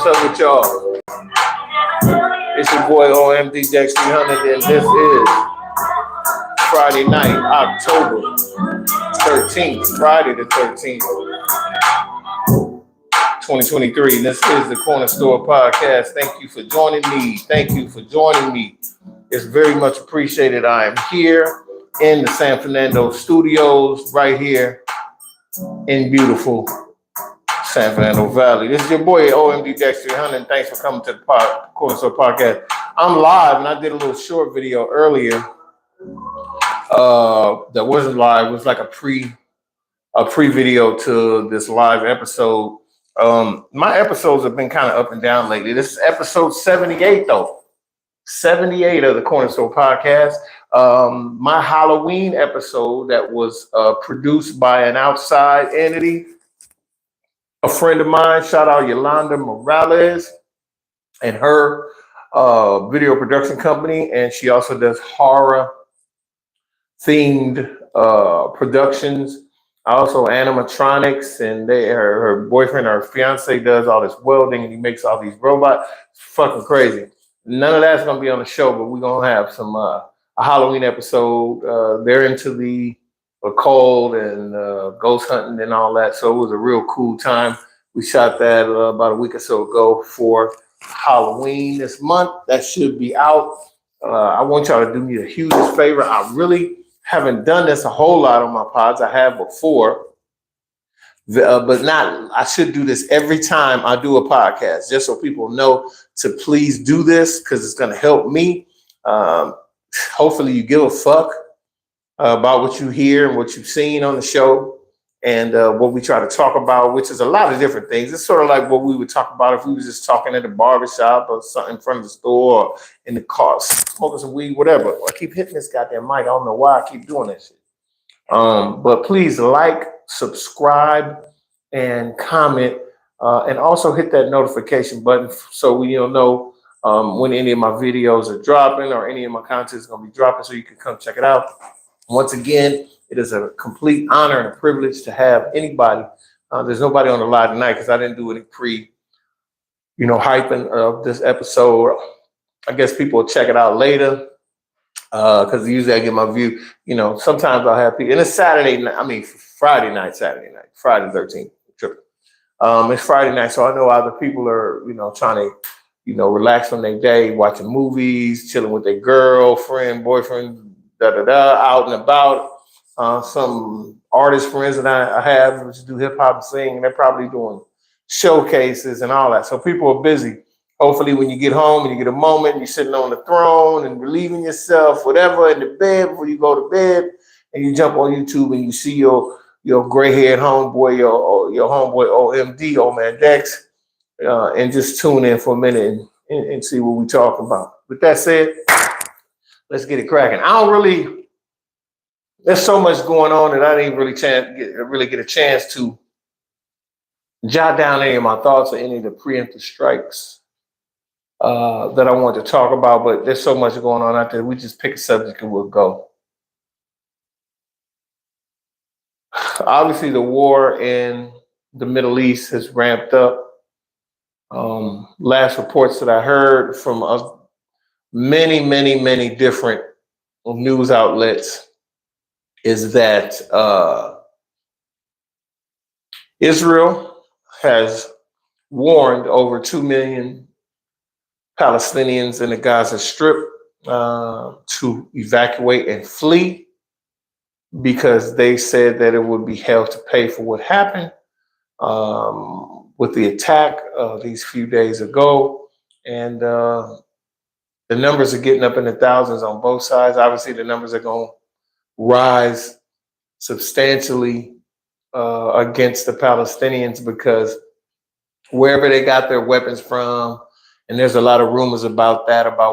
What's up with y'all? It's your boy OMD-300, and this is Friday night, October 13th, Friday the 13th, 2023. And this is the Corner Store Podcast. Thank you for joining me. Thank you for joining me. It's very much appreciated. I am here in the San Fernando studios, right here in beautiful San Fernando Valley. This is your boy OMD-300, and thanks for coming to the Corner Store Podcast. I'm live, and I did a little short video earlier that wasn't live. It was like a pre-video to this live episode. My episodes have been kind of up and down lately. This is episode 78, though. 78 of the Corner Store Podcast. My Halloween episode that was produced by an outside entity, a friend of mine, shout out Yolanda Morales and her video production company. And she also does horror themed productions. Also animatronics, and her boyfriend, her fiance, does all this welding, and he makes all these robots. It's fucking crazy. None of that's gonna be on the show, but we're gonna have some a Halloween episode. They're into the occult and ghost hunting and all that, so it was a real cool time. We shot that about a week or so ago for Halloween this month. That should be out. I want y'all to do me the hugest favor. I really haven't done this a whole lot on my pods. I have before, but not. I should do this every time I do a podcast, just so people know to please do this, because it's going to help me. Hopefully you give a fuck about what you hear and what you've seen on the show, and what we try to talk about, which is a lot of different things. It's sort of like what we would talk about if we was just talking at the barbershop or something in front of the store or in the car, smoking some weed, whatever. I keep hitting this goddamn mic. I don't know why I keep doing that shit. But please like, subscribe, and comment, and also hit that notification button so we'll know when any of my videos are dropping or any of my content is going to be dropping, so you can come check it out. Once again, it is a complete honor and a privilege to have anybody. There's nobody on the line tonight because I didn't do any hyping of this episode. I guess people will check it out later because usually I get my view. Sometimes I'll have people, and it's Saturday night. Friday night, Friday 13th. It's Friday night, so I know other people are, trying to, relax from their day, watching movies, chilling with their girlfriend, boyfriend, out and about. Some artist friends that I have which do hip hop and sing, and they're probably doing showcases and all that. So people are busy. Hopefully when you get home and you get a moment, you're sitting on the throne and relieving yourself, whatever, in the bed before you go to bed, and you jump on YouTube and you see your gray-haired homeboy, your homeboy OMD, old man Dex, and just tune in for a minute and see what we're talking about. With that said, let's get it cracking. There's so much going on that I didn't really get a chance to jot down any of my thoughts or any of the preemptive strikes that I want to talk about. But there's so much going on out there. We just pick a subject and we'll go. Obviously, the war in the Middle East has ramped up. Last reports that I heard from many different news outlets is that Israel has warned over 2 million Palestinians in the Gaza Strip to evacuate and flee, because they said that it would be hell to pay for what happened with the attack these few days ago. And the numbers are getting up in the thousands on both sides. Obviously, the numbers are going to rise substantially against the Palestinians, because wherever they got their weapons from, and there's a lot of rumors about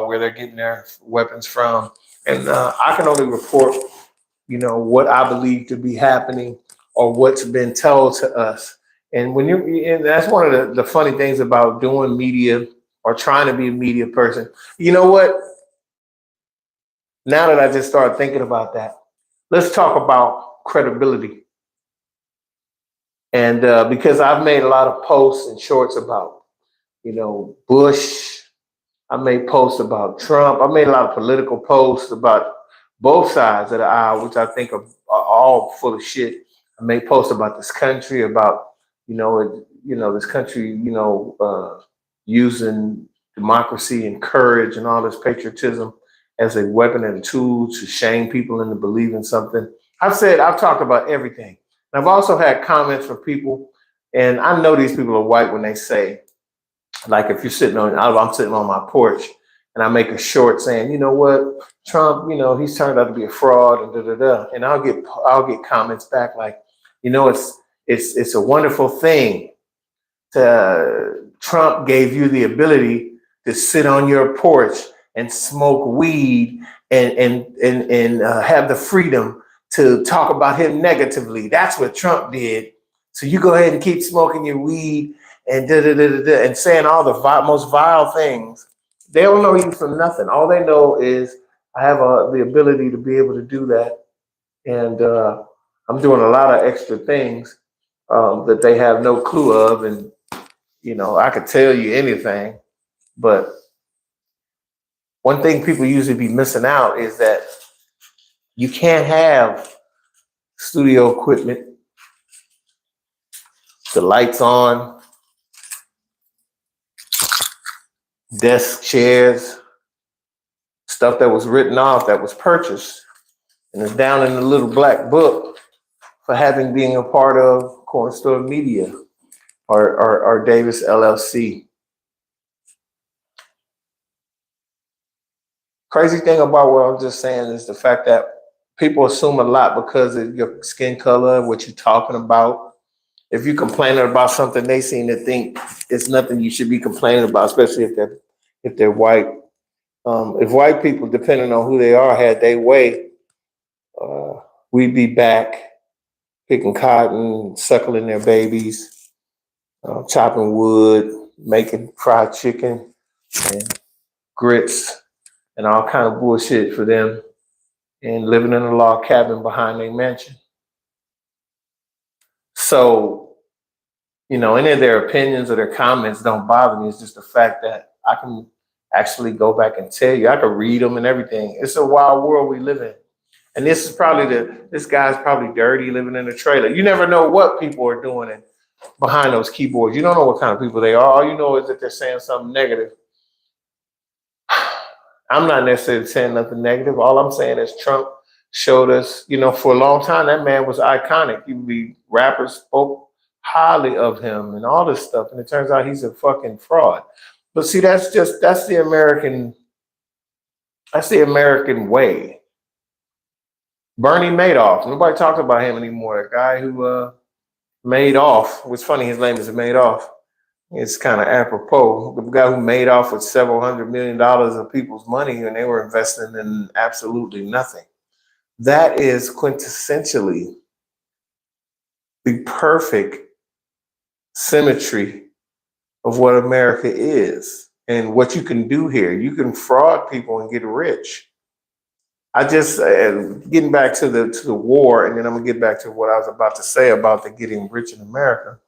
where they're getting their weapons from. And I can only report, what I believe to be happening or what's been told to us. And and that's one of the funny things about doing media or trying to be a media person. You know what? Now that I just started thinking about that, let's talk about credibility. And because I've made a lot of posts and shorts about Bush. I made posts about Trump. I made a lot of political posts about both sides of the aisle, which I think are all full of shit. I made posts about this country, about this country, using democracy and courage and all this patriotism as a weapon and a tool to shame people into believing something. I've talked about everything. And I've also had comments from people, and I know these people are white when they say, like, if I'm sitting on my porch and I make a short saying, you know what, Trump, he's turned out to be a fraud and da da da, and I'll get comments back like, it's a wonderful thing Trump gave you the ability to sit on your porch and smoke weed and have the freedom to talk about him negatively. That's what Trump did. So you go ahead and keep smoking your weed and and saying all the most vile things. They don't know you from nothing. All they know is I have the ability to be able to do that, and I'm doing a lot of extra things that they have no clue of. And I could tell you anything, but one thing people usually be missing out is that you can't have studio equipment, the lights on, desk chairs, stuff that was written off, that was purchased, and it's down in the little black book for being a part of Corner Store Media or Davis LLC. Crazy thing about what I'm just saying is the fact that people assume a lot because of your skin color, what you're talking about. If you're complaining about something, they seem to think it's nothing you should be complaining about, especially if they're white. If white people, depending on who they are, had their way, we'd be back picking cotton, suckling their babies, chopping wood, making fried chicken and grits and all kind of bullshit for them, and living in a log cabin behind their mansion. So, any of their opinions or their comments don't bother me. It's just the fact that I can actually go back and tell you. I can read them and everything. It's a wild world we live in. And this guy's probably dirty living in a trailer. You never know what people are doing behind those keyboards. You don't know what kind of people they are. All you know is that they're saying something negative. I'm not necessarily saying nothing negative. All I'm saying is Trump showed us, for a long time, that man was iconic. Rappers spoke highly of him and all this stuff. And it turns out he's a fucking fraud. But see, that's the American way. Bernie Madoff. Nobody talks about him anymore. A guy who made off. It's funny, his name is Madoff. It's kind of apropos. The guy who made off with several $100 million of people's money and they were investing in absolutely nothing. That is quintessentially the perfect symmetry of what America is and what you can do here. You can fraud people and get rich. I just getting back to the war, and then I'm gonna get back to what I was about to say about the getting rich in America.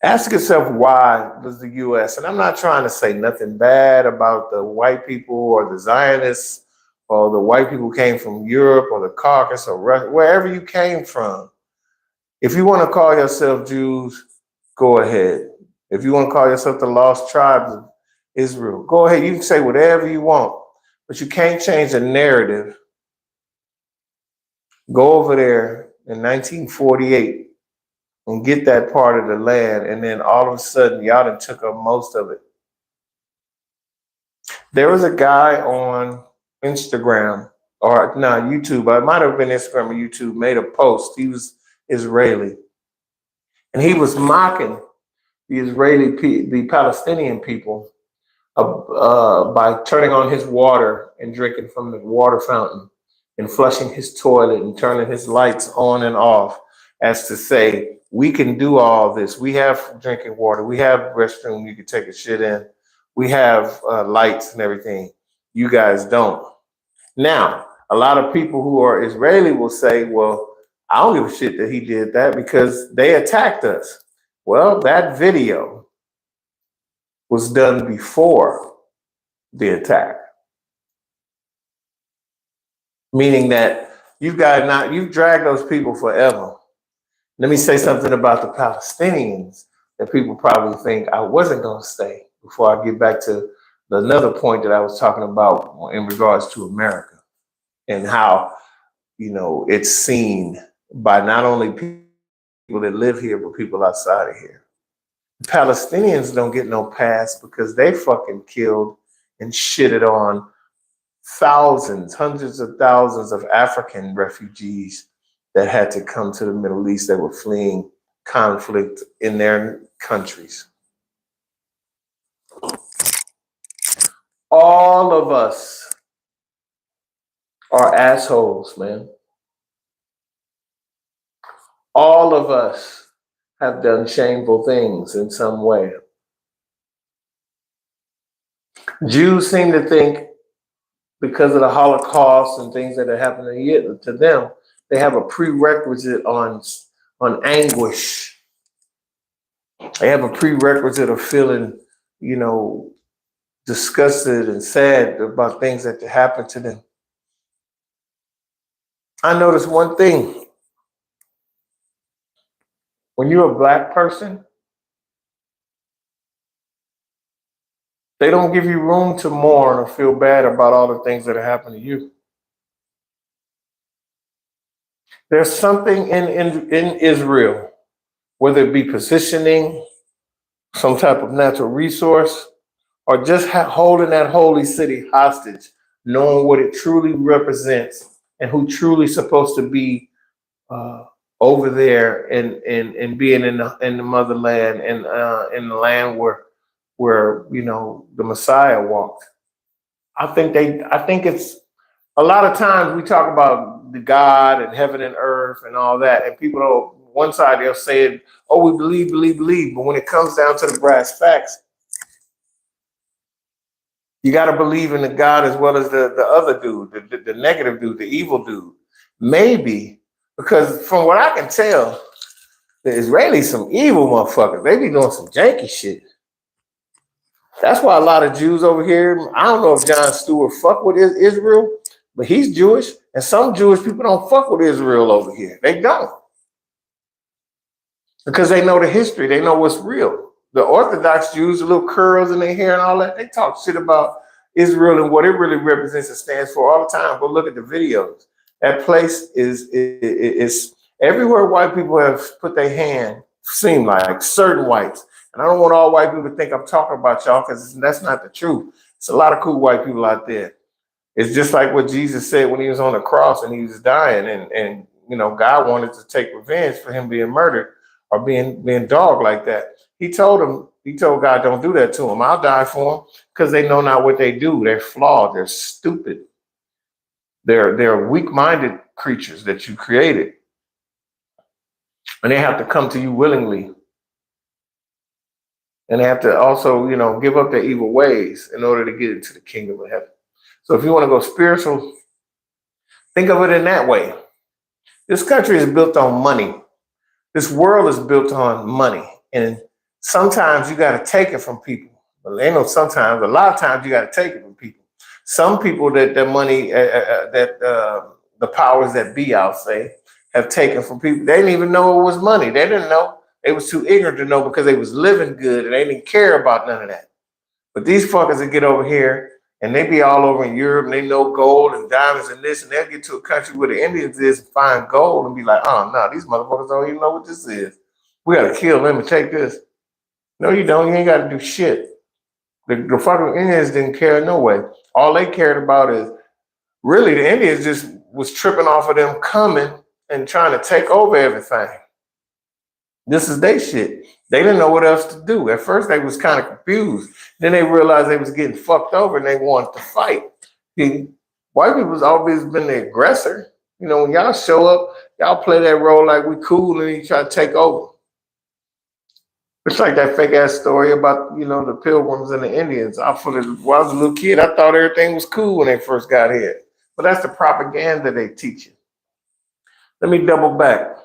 Ask yourself, why does the U.S., and I'm not trying to say nothing bad about the white people or the Zionists or the white people who came from Europe or the Caucasus or Russia, wherever you came from. If you want to call yourself Jews, go ahead. If you want to call yourself the lost tribes of Israel, go ahead. You can say whatever you want, but you can't change the narrative. Go over there in 1948 and get that part of the land, and then all of a sudden, y'all done took up most of it. There was a guy on Instagram, or no, YouTube, it might have been Instagram or YouTube, made a post. He was Israeli. And he was mocking the Palestinian people by turning on his water and drinking from the water fountain and flushing his toilet and turning his lights on and off, as to say, we can do all this. We have drinking water. We have restroom you can take a shit in. We have lights and everything. You guys don't. Now, a lot of people who are Israeli will say, well, I don't give a shit that he did that because they attacked us. Well, that video was done before the attack, meaning that you've dragged those people forever. Let me say something about the Palestinians that people probably think I wasn't going to say before I get back to another point that I was talking about in regards to America and how, it's seen by not only people that live here, but people outside of here. Palestinians don't get no pass because they fucking killed and shitted on thousands, hundreds of thousands of African refugees that had to come to the Middle East that were fleeing conflict in their countries. All of us are assholes, man. All of us have done shameful things in some way. Jews seem to think because of the Holocaust and things that have happened to them, they have a prerequisite on anguish. They have a prerequisite of feeling, disgusted and sad about things that happened to them. I noticed one thing. When you're a black person, they don't give you room to mourn or feel bad about all the things that have happened to you. There's something in Israel, whether it be positioning, some type of natural resource, or just holding that holy city hostage, knowing what it truly represents and who truly supposed to be over there and being in the motherland and in the land where the Messiah walked. I think it's a lot of times we talk about the God and heaven and earth and all that, and people don't. One side they'll say it, oh, we believe, but when it comes down to the brass facts, you got to believe in the God as well as the other dude, the negative dude, the evil dude. Maybe because from what I can tell, the Israelis some evil motherfuckers. They be doing some janky shit. That's why a lot of Jews over here, I don't know if John Stewart fuck with Israel, but he's Jewish, and some Jewish people don't fuck with Israel over here. They don't. Because they know the history. They know what's real. The Orthodox Jews, the little curls in their hair and all that, they talk shit about Israel and what it really represents and stands for all the time. Go look at the videos. That place is everywhere white people have put their hand, seem like certain whites. And I don't want all white people to think I'm talking about y'all because that's not the truth. It's a lot of cool white people out there. It's just like what Jesus said when he was on the cross and he was dying and God wanted to take revenge for him being murdered or being dogged like that. He told God, don't do that to him. I'll die for him because they know not what they do. They're flawed. They're stupid. They're weak-minded creatures that you created. And they have to come to you willingly. And they have to also, give up their evil ways in order to get into the kingdom of heaven. So if you want to go spiritual, think of it in that way. This country is built on money. This world is built on money. And sometimes you got to take it from people. Well, ain't no sometimes. A lot of times you got to take it from people. Some people that their money, the powers that be, I'll say, have taken from people. They didn't even know it was money. They didn't know. They was too ignorant to know because they was living good and they didn't care about none of that. But these fuckers that get over here and they be all over in Europe and they know gold and diamonds and this, and they'll get to a country where the Indians is and find gold and be like, oh, no, these motherfuckers don't even know what this is. We got to kill them and take this. No, you don't. You ain't got to do shit. The fucking Indians didn't care no way. All they cared about is really the Indians just was tripping off of them coming and trying to take over everything. This is their shit. They didn't know what else to do. At first, they was kind of confused. Then they realized they was getting fucked over and they wanted to fight. White people's always been the aggressor. When y'all show up, y'all play that role like we cool and you try to take over. It's like that fake ass story about, the Pilgrims and the Indians. When I was a little kid, I thought everything was cool when they first got here. But that's the propaganda they teach you. Let me double back.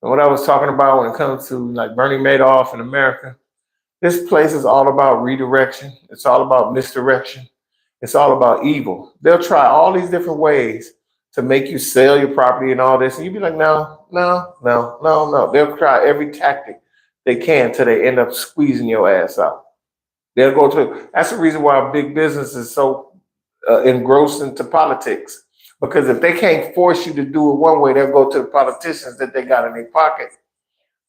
And what I was talking about when it comes to like Bernie Madoff in America, this place is all about redirection. It's all about misdirection. It's all about evil. They'll try all these different ways to make you sell your property and all this. And you'll be like, no, no, no, no, no. They'll try every tactic they can till they end up squeezing your ass out. They'll go to, that's the reason why big business is so engrossed into politics. Because if they can't force you to do it one way, they'll go to the politicians that they got in their pocket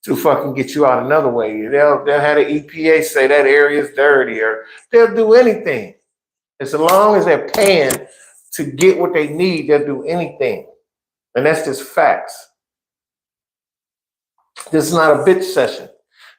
to fucking get you out another way. They'll have the EPA say that area is dirty, or they'll do anything. As long as they're paying to get what they need, they'll do anything. And that's just facts. This is not a bitch session.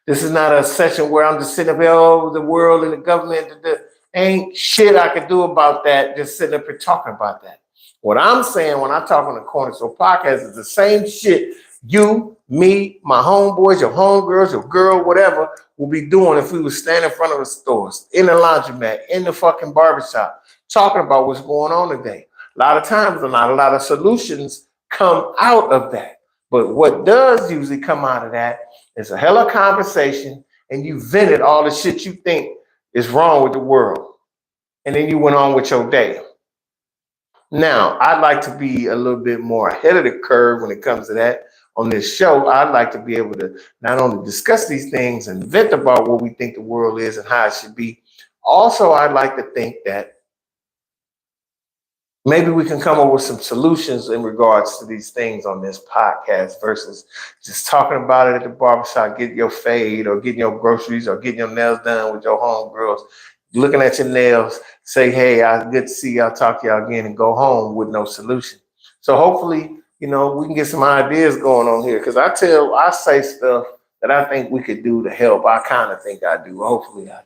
This is not a session where I'm just sitting up here, oh, the world and the government. Ain't shit I can do about that, just sitting up here talking about that. What I'm saying when I talk on the Corner Store podcast is the same shit you, me, my homeboys, your homegirls, your girl, whatever, will be doing if we were standing in front of the stores, in the laundromat, in the fucking barbershop, talking about what's going on today. A lot of times, not a lot of solutions come out of that. But what does usually come out of that is a hella conversation, and you vented all the shit you think is wrong with the world. And then you went on with your day. Now, I'd like to be a little bit more ahead of the curve when it comes to that. On this show, I'd like to be able to not only discuss these things and vent about what we think the world is and how it should be. Also, I'd like to think that maybe we can come up with some solutions in regards to these things on this podcast versus just talking about it at the barbershop, getting your fade or getting your groceries or getting your nails done with your homegirls, looking at your nails, say, hey, good to see y'all, talk to y'all again, and go home with no solution. So hopefully, we can get some ideas going on here, because I say stuff that I think we could do to help. I kind of think I do. Hopefully I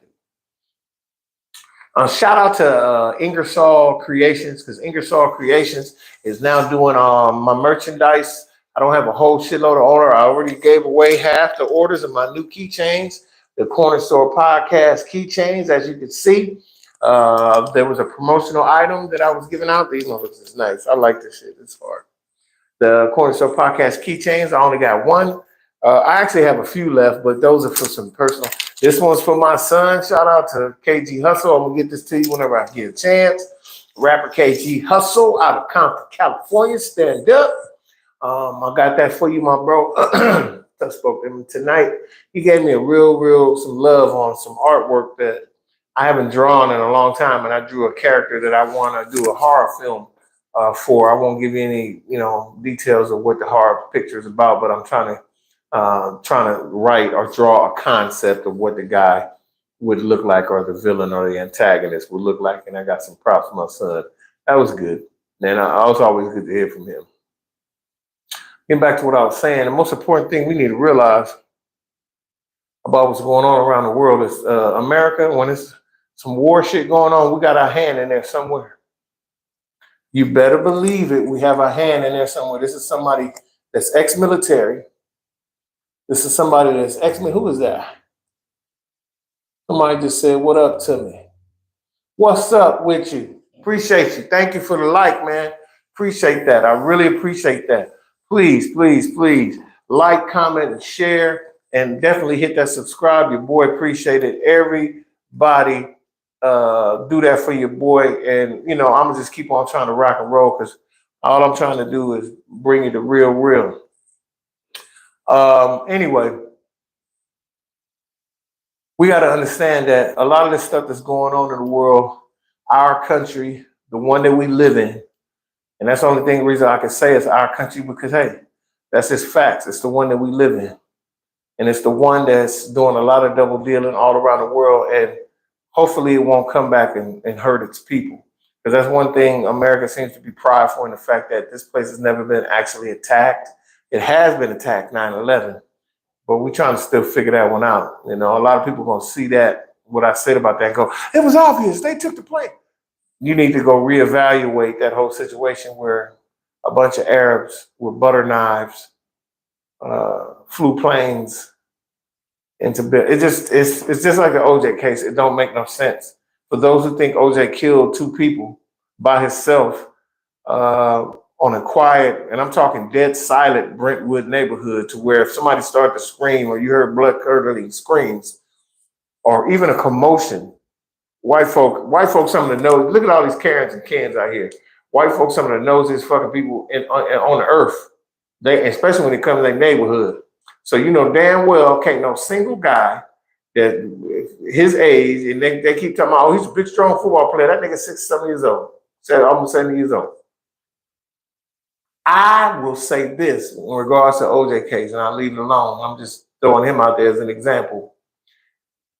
do. Shout out to Ingersoll Creations, because Ingersoll Creations is now doing my merchandise. I don't have a whole shitload of order. I already gave away half the orders of my new keychains, the Corner Store Podcast keychains. As you can see, there was a promotional item that I was giving out. These ones is nice. I like this shit. It's hard. The Corner Store Podcast keychains, I only got one. I actually have a few left, but those are for some personal. This one's for my son. Shout out to KG Hustle. I'm going to get this to you whenever I get a chance. Rapper KG Hustle out of Compton, California. Stand up. I got that for you, my bro. I spoke to him tonight. He gave me a real, some love on some artwork that I haven't drawn in a long time, and I drew a character that I want to do a horror film for. I won't give you any, details of what the horror picture is about, but I'm trying to write or draw a concept of what the guy would look like, or the villain or the antagonist would look like. And I got some props for my son. That was good. And I was always good to hear from him. Getting back to what I was saying, the most important thing we need to realize about what's going on around the world is America, when it's some war shit going on, we got our hand in there somewhere. You better believe it. We have our hand in there somewhere. This is somebody that's ex-military. This is somebody that's who is that? Somebody just said, what up to me? What's up with you? Appreciate you. Thank you for the like, man. Appreciate that. I really appreciate that. Please, please, please like, comment, and share, and definitely hit that subscribe. Your boy appreciate it. Everybody do that for your boy. And, I'm going to just keep on trying to rock and roll, because all I'm trying to do is bring you the real. Anyway, we got to understand that a lot of this stuff that's going on in the world, our country, the one that we live in, and that's the only reason I can say it's our country, because, hey, that's just facts. It's the one that we live in. And it's the one that's doing a lot of double dealing all around the world. And hopefully it won't come back and hurt its people. Because that's one thing America seems to be prideful in, the fact that this place has never been actually attacked. It has been attacked, 9/11. But we're trying to still figure that one out. A lot of people are going to see that, what I said about that, and go, it was obvious. They took the plane. You need to go reevaluate that whole situation where a bunch of Arabs with butter knives flew planes into bed. It's just like the OJ case. It don't make no sense. For those who think OJ killed two people by himself, on a quiet, and I'm talking dead silent Brentwood neighborhood, to where if somebody started to scream or you heard blood curdling screams or even a commotion, white folk, some of the nose. Look at all these Karens and Kens out here. White folks, some of the nosiest fucking people on the earth. They, especially when it comes to their neighborhood. So you know damn well can't no single guy that his age, and they keep talking about, oh, he's a big, strong football player. That nigga 60-something years old. Almost 70 years old. I will say this in regards to OJ case, and I'll leave it alone. I'm just throwing him out there as an example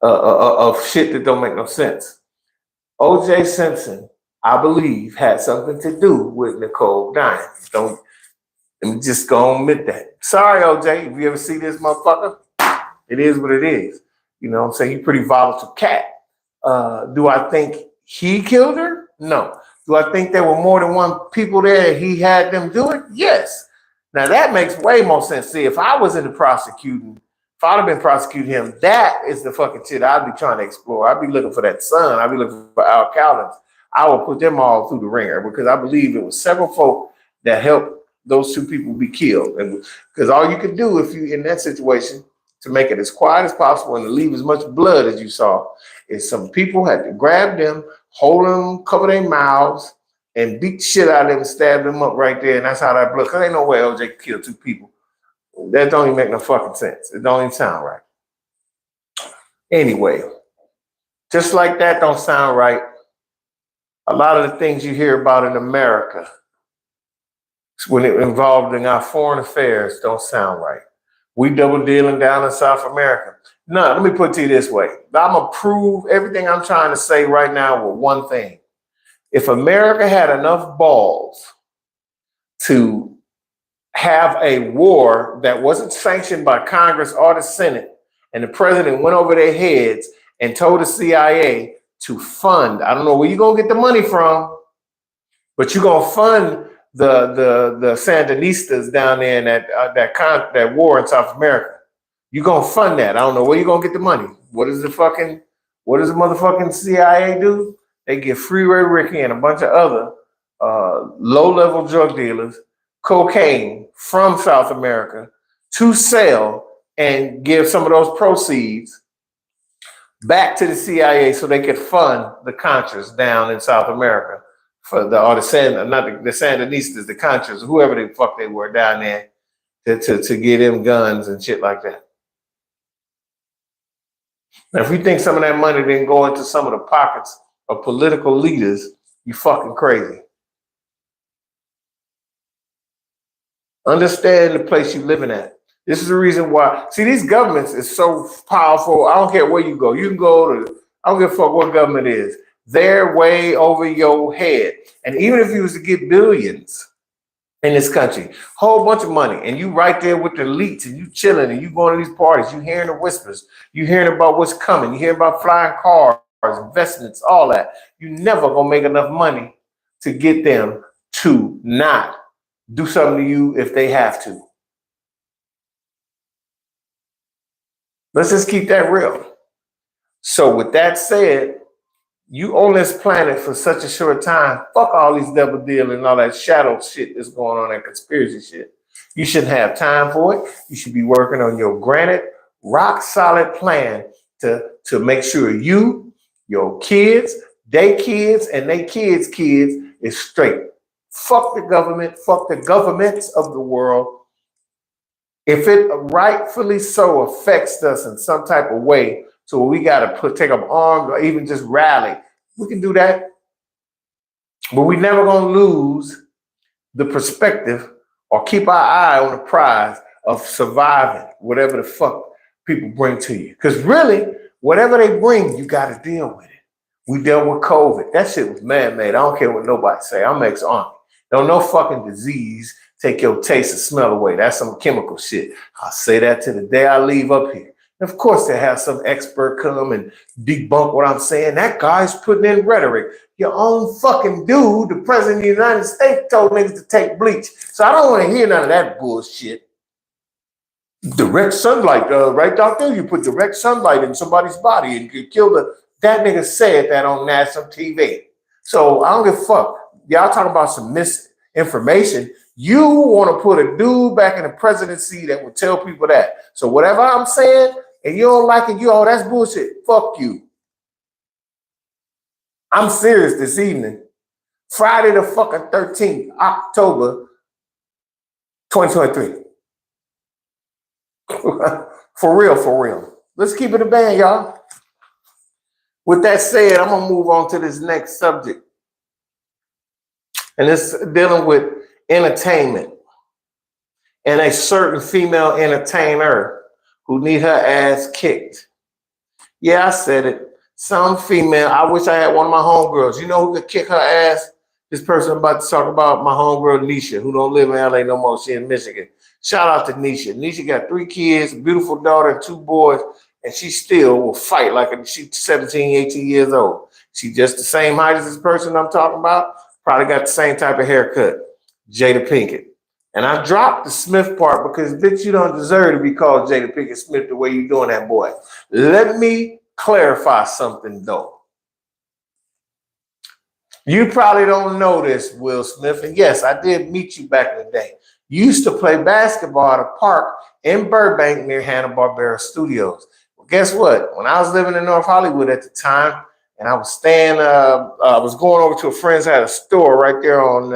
of shit that don't make no sense. OJ Simpson, I believe, had something to do with Nicole dying. I'm just gonna admit that. Sorry, OJ, if you ever see this motherfucker, it is what it is. You know what I'm saying? You're a pretty volatile cat. Do I think he killed her? No. Do I think there were more than one people there and he had them do it? Yes. Now that makes way more sense. See, if I was into prosecuting, if I'd have been prosecuting him, that is the fucking shit I'd be trying to explore. I'd be looking for that son. I'd be looking for Al Cowlins. I will put them all through the ringer because I believe it was several folk that helped those two people be killed. And because all you could do if you in that situation to make it as quiet as possible and to leave as much blood as you saw is some people had to grab them, hold them, cover their mouths, and beat the shit out of them and stab them up right there. And that's how that blood, because ain't no way OJ killed two people. That don't even make no fucking sense. It don't even sound right. Anyway, just like that don't sound right, a lot of the things you hear about in America when it involved in our foreign affairs don't sound right. We double dealing down in South America. No, let me put it to you this way. I'm going to prove everything I'm trying to say right now with one thing. If America had enough balls to have a war that wasn't sanctioned by Congress or the Senate, and the president went over their heads and told the CIA to fund, I don't know where you're going to get the money from, but you're going to fund the Sandinistas down there in that war in South America. You're going to fund that. I don't know where you're going to get the money. What does the motherfucking CIA do? They give Freeway Ricky and a bunch of other low-level drug dealers cocaine from South America to sell and give some of those proceeds back to the CIA so they could fund the Contras down in South America for the Sandinistas, the Contras, whoever the fuck they were down there to get them guns and shit like that. Now, if you think some of that money didn't go into some of the pockets of political leaders, you fucking crazy. Understand the place you're living at. This is the reason why. See, these governments is so powerful. I don't care where you go. You can go to, I don't give a fuck what government is. They're way over your head. And even if you was to get billions in this country, whole bunch of money, and you right there with the elites, and you chilling, and you going to these parties, you hearing the whispers, you hearing about what's coming, you hearing about flying cars, investments, all that. You never gonna make enough money to get them to not do something to you if they have to. Let's just keep that real. So with that said, you on this planet for such a short time, fuck all these double dealing and all that shadow shit that's going on, that conspiracy shit. You shouldn't have time for it. You should be working on your granite, rock solid plan to make sure you, your kids, they kids, and they kids' kids is straight. Fuck the government, fuck the governments of the world. If it rightfully so affects us in some type of way, so we got to take up arms or even just rally, we can do that. But we never going to lose the perspective or keep our eye on the prize of surviving whatever the fuck people bring to you. Because really, whatever they bring, you got to deal with it. We dealt with COVID. That shit was man-made. I don't care what nobody say. I'm ex-army. Don't no fucking disease take your taste and smell away. That's some chemical shit. I'll say that to the day I leave up here. Of course, they have some expert come and debunk what I'm saying. That guy's putting in rhetoric. Your own fucking dude, the president of the United States, told niggas to take bleach. So I don't want to hear none of that bullshit. Direct sunlight, right, doctor? You put direct sunlight in somebody's body and you kill the... That nigga said that on national TV. So I don't give a fuck. Y'all talking about some information. You want to put a dude back in the presidency that will tell people that. So whatever I'm saying, and you don't like it, that's bullshit. Fuck you. I'm serious this evening. Friday the fucking 13th, October 2023. For real. Let's keep it a band, y'all. With that said, I'm going to move on to this next subject. And it's dealing with entertainment and a certain female entertainer who need her ass kicked. Yeah, I said it. Some female, I wish I had one of my homegirls. You know who could kick her ass? This person I'm about to talk about, my homegirl Nisha, who don't live in LA no more. She in Michigan. Shout out to Nisha. Nisha got 3 kids, a beautiful daughter, and 2 boys, and she still will fight like she's 17, 18 years old. She just the same height as this person I'm talking about. Probably got the same type of haircut. Jada Pinkett. And I dropped the Smith part because, bitch, you don't deserve to be called Jada Pinkett Smith the way you doing that, boy. Let me clarify something, though. You probably don't know this, Will Smith. And yes, I did meet you back in the day. You used to play basketball at a park in Burbank near Hanna-Barbera Studios. Well, guess what? When I was living in North Hollywood at the time, and I was staying, I was going over to a friend's house, a store right there on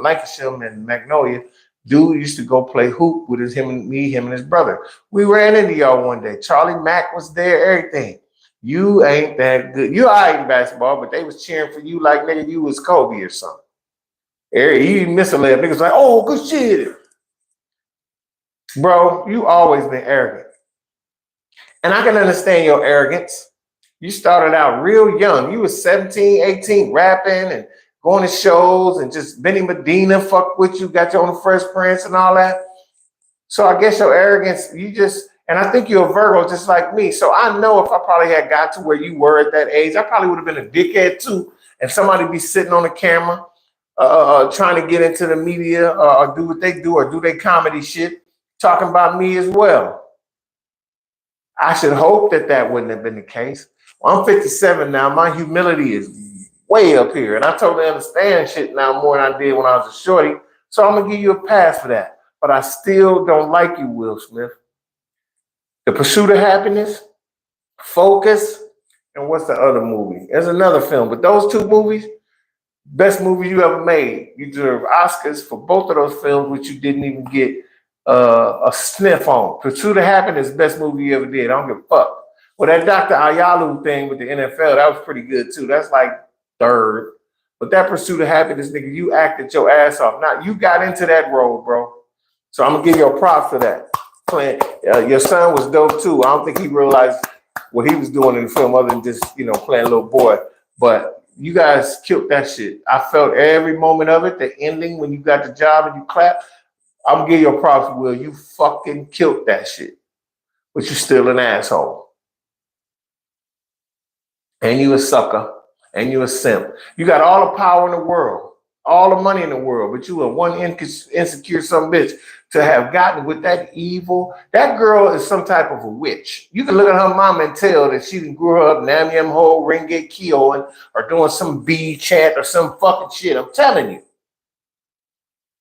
Lancashire and Magnolia. Dude used to go play hoop with him and his brother. We ran into y'all one day. Charlie Mack was there, everything. You ain't that good. You all right in basketball, but they was cheering for you like, nigga, you was Kobe or something. You miss a layup. Niggas like, oh, good shit. Bro, you always been arrogant. And I can understand your arrogance. You started out real young. You was 17, 18, rapping and going to shows, and just Benny Medina fucked with you, got you on the Fresh Prince and all that. So I guess your arrogance, and I think you're a Virgo just like me. So I know if I probably had got to where you were at that age, I probably would have been a dickhead too. And somebody be sitting on the camera trying to get into the media or do what they do or do their comedy shit, talking about me as well. I should hope that wouldn't have been the case. Well, I'm 57 now. My humility is way up here. And I totally understand shit now more than I did when I was a shorty. So I'm going to give you a pass for that. But I still don't like you, Will Smith. The Pursuit of Happiness, Focus, and what's the other movie? There's another film. But those 2 movies, best movies you ever made. You deserve Oscars for both of those films, which you didn't even get a sniff on. Pursuit of Happiness, best movie you ever did. I don't give a fuck. Well, that Dr. Ayalu thing with the NFL, that was pretty good too. That's like 3rd. But that Pursuit of Happiness, nigga, you acted your ass off. Now, you got into that role, bro. So I'm going to give you a props for that. Your son was dope too. I don't think he realized what he was doing in the film other than just, playing a little boy. But you guys killed that shit. I felt every moment of it. The ending when you got the job and you clapped. I'm going to give you a props, Will. You fucking killed that shit. But you're still an asshole. And you a sucker. And you a simp. You got all the power in the world. All the money in the world. But you are one insecure some bitch to have gotten with that evil. That girl is some type of a witch. You can look at her mom and tell that she grew up Nam Yam Ho, Ringgit Kyo, or doing some bee chant or some fucking shit. I'm telling you.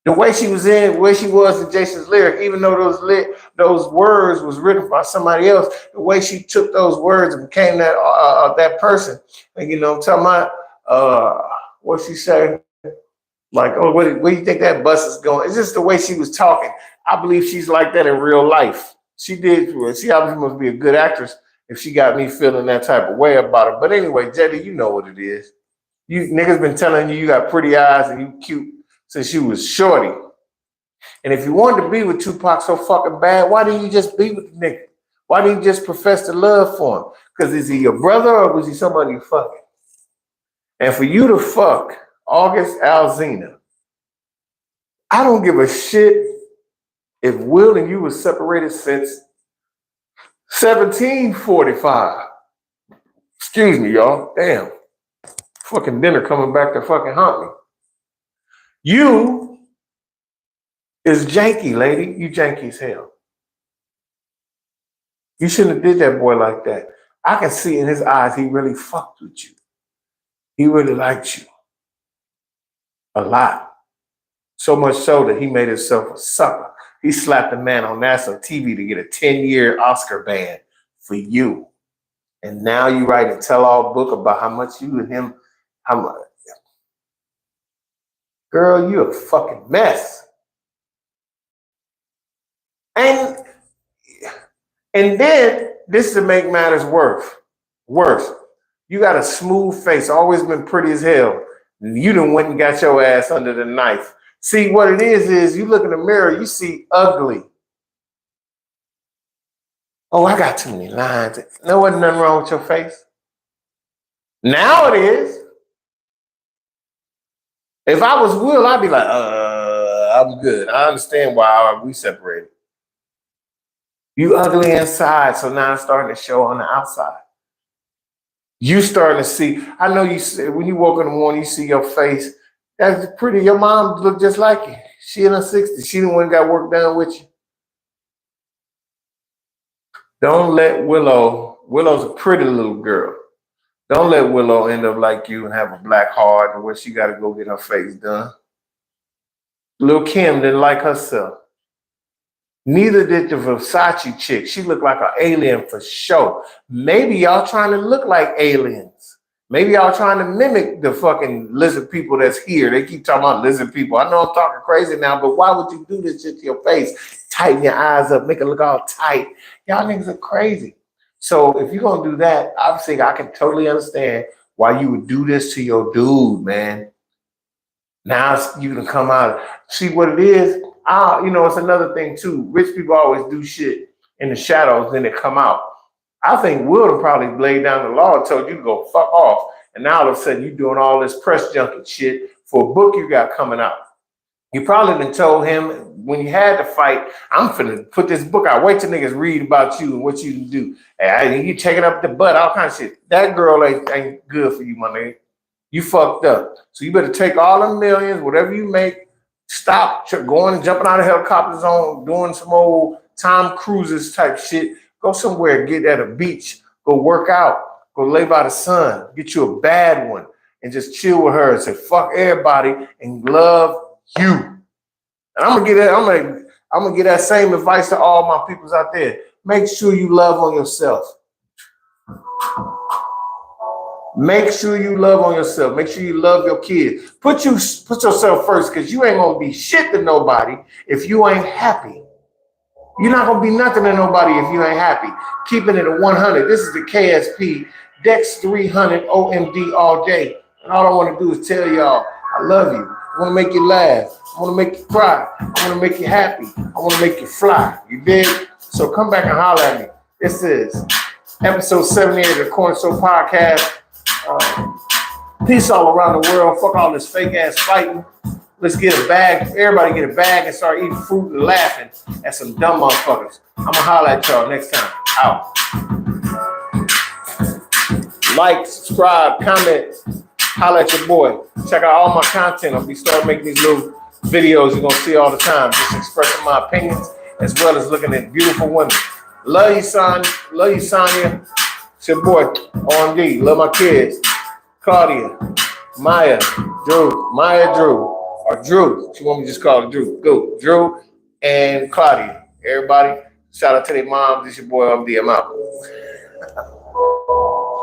The way she was in Jason's lyric, even though those words was written by somebody else, the way she took those words and became that person. And I'm talking about what she said, like, oh, where do you think that bus is going? It's just the way she was talking. I believe she's like that in real life. She obviously must be a good actress if she got me feeling that type of way about her. But anyway, Jetty, you know what it is. You niggas been telling you got pretty eyes and you cute since you was shorty. And if you wanted to be with Tupac so fucking bad, why didn't you just be with the nigga? Why didn't you just profess the love for him? Because is he your brother or was he somebody you fucking? And for you to fuck August Alsina, I don't give a shit if Will and you were separated since 1745. Excuse me, y'all. Damn. Fucking dinner coming back to fucking haunt me. You is janky, lady. You janky as hell. You shouldn't have did that boy like that. I can see in his eyes he really fucked with you. He really liked you. A lot. So much so that he made himself a sucker. He slapped a man on national TV to get a 10-year Oscar ban for you. And now you write a tell-all book about how much you and him, how much. Girl, you a fucking mess. And then this to make matters worse. You got a smooth face, always been pretty as hell. You done went and got your ass under the knife. See, what it is you look in the mirror, you see ugly. Oh, I got too many lines. There wasn't nothing wrong with your face. Now it is. If I was Will, I'd be like, I'm good. I understand why we separated. You ugly inside, so now it's starting to show on the outside. You starting to see, I know you when you woke in the morning, you see your face. That's pretty. Your mom looked just like you. She in her 60s. She the one got work done with you. Don't let Willow's a pretty little girl. Don't let Willow end up like you and have a black heart and where she got to go get her face done. Lil' Kim didn't like herself. Neither did the Versace chick. She looked like an alien for sure. Maybe y'all trying to look like aliens. Maybe y'all trying to mimic the fucking lizard people that's here. They keep talking about lizard people. I know I'm talking crazy now, but why would you do this shit to your face? Tighten your eyes up, make it look all tight. Y'all niggas are crazy. So if you're going to do that, obviously I can totally understand why you would do this to your dude, man. Now you can come out. See what it is? It's another thing too. Rich people always do shit in the shadows, then they come out. I think Will probably laid down the law and told you to go fuck off. And now all of a sudden you're doing all this press junket shit for a book you got coming out. You probably done told him when you had to fight, I'm finna put this book out. Wait till niggas read about you and what you do. And you taking up the butt, all kinds of shit. That girl ain't good for you, my nigga. You fucked up. So you better take all the millions, whatever you make, stop going and jumping out of helicopters on, doing some old Tom Cruises type shit. Go somewhere, get at a beach, go work out, go lay by the sun, get you a bad one, and just chill with her and say, fuck everybody and love you. And I'm gonna give that same advice to all my peoples out there. Make sure you love on yourself. Make sure you love on yourself. Make sure you love your kids. Put yourself first, because you ain't gonna be shit to nobody if you ain't happy. You're not gonna be nothing to nobody if you ain't happy. Keeping it at 100. This is the KSP DexterDavis OMD all day. And all I want to do is tell y'all, I love you. I want to make you laugh. I want to make you cry. I want to make you happy. I want to make you fly. You dig? So come back and holler at me. This is episode 78 of the Corner Store Podcast. Peace all around the world. Fuck all this fake ass fighting. Let's get a bag. Everybody get a bag and start eating fruit and laughing at some dumb motherfuckers. I'm going to holler at y'all next time. Out. Like, subscribe, comment. Holler at your boy. Check out all my content. I'll be starting making these little videos you're going to see all the time. Just expressing my opinions as well as looking at beautiful women. Love you, son. Love you, Sonya. It's your boy, OMD. Love my kids. Claudia, Maya, Drew, or Drew. She want me to just call her Drew. Go, Drew and Claudia. Everybody, shout out to their moms. This your boy, OMD. I'm out.